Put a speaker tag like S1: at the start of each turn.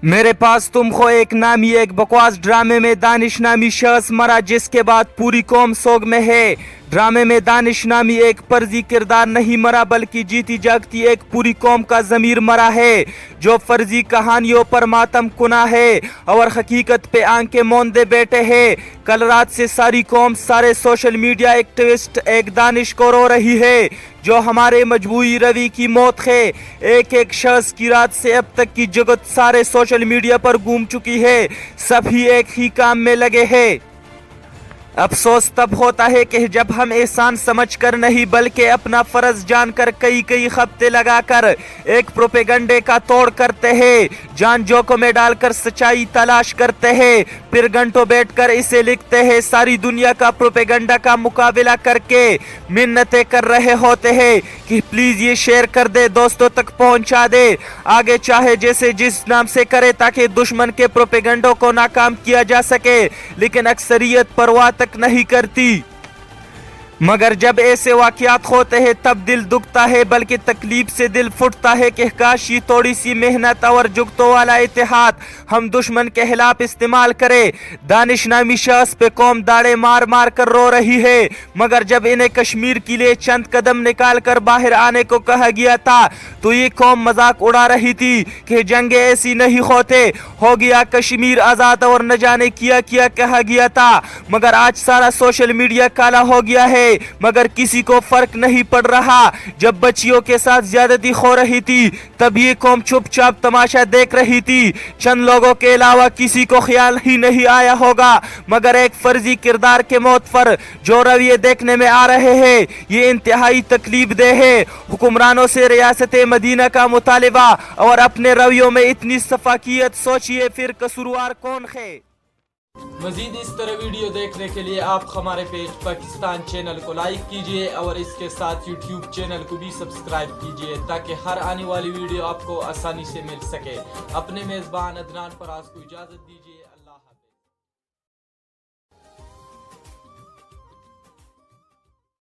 S1: میرے پاس تم کو ایک نامی ایک بکواس ڈرامے میں دانش نامی شخص مرا جس کے بعد پوری قوم سوگ میں ہے۔ ڈرامے میں دانش نامی ایک فرضی کردار نہیں مرا بلکہ جیتی جاگتی ایک پوری قوم کا ضمیر مرا ہے جو فرضی کہانیوں پر ماتم کنا ہے اور حقیقت پہ آنکھیں موندے بیٹھے ہیں۔ کل رات سے ساری قوم سارے سوشل میڈیا ایکٹیوسٹ ایک دانش کو رو رہی ہے جو ہمارے مجموعی روی کی موت ہے۔ ایک شخص کی رات سے اب تک کی جگت سارے سوشل میڈیا پر گھوم چکی ہے، سبھی ایک ہی کام میں لگے ہیں۔ افسوس تب ہوتا ہے کہ جب ہم احسان سمجھ کر نہیں بلکہ اپنا فرض جان کر کئی ہفتے لگا کر ایک پروپیگنڈے کا توڑ کرتے ہیں، جان جوکھوں میں ڈال کر سچائی تلاش کرتے ہیں، پھر گھنٹوں بیٹھ کر اسے لکھتے ہیں، ساری دنیا کا پروپیگنڈا کا مقابلہ کر کے منتیں کر رہے ہوتے ہیں کہ پلیز یہ شیئر کر دے، دوستوں تک پہنچا دے، آگے چاہے جیسے جس نام سے کرے تاکہ دشمن کے پروپیگنڈوں کو ناکام کیا جا سکے، لیکن اکثریت پرواہ تک نہیں کرتی۔ مگر جب ایسے واقعات ہوتے ہیں تب دل دکھتا ہے بلکہ تکلیف سے دل پھٹتا ہے کہ کاش یہ تھوڑی سی محنت اور جگتوں والا اتحاد ہم دشمن کے خلاف استعمال کرے۔ دانش نامی شخص پہ قوم داڑے مار مار کر رو رہی ہے، مگر جب انہیں کشمیر کے لیے چند قدم نکال کر باہر آنے کو کہا گیا تھا تو یہ قوم مذاق اڑا رہی تھی کہ جنگیں ایسی نہیں ہوتے، ہو گیا کشمیر آزاد اور نہ جانے کیا کہا گیا تھا، مگر آج سارا سوشل میڈیا کالا ہو گیا ہے، مگر کسی کو فرق نہیں پڑ رہا۔ جب بچیوں کے ساتھ زیادتی ہو رہی تھی تب یہ قوم چپ چاپ تماشا دیکھ رہی تھی، چند لوگوں کے علاوہ کسی کو خیال ہی نہیں آیا ہوگا، مگر ایک فرضی کردار کے موت پر جو رویے دیکھنے میں آ رہے ہیں یہ انتہائی تکلیف دہ ہے۔ حکمرانوں سے ریاست مدینہ کا مطالبہ اور اپنے رویوں میں اتنی شفافیت، سوچئے پھر قصوروار کون ہے۔
S2: مزید اس طرح ویڈیو دیکھنے کے لیے آپ ہمارے پیج پاکستان چینل کو لائک کیجئے اور اس کے ساتھ یوٹیوب چینل کو بھی سبسکرائب کیجئے تاکہ ہر آنے والی ویڈیو آپ کو آسانی سے مل سکے۔ اپنے میزبان عدنان فراز کو اجازت دیجئے۔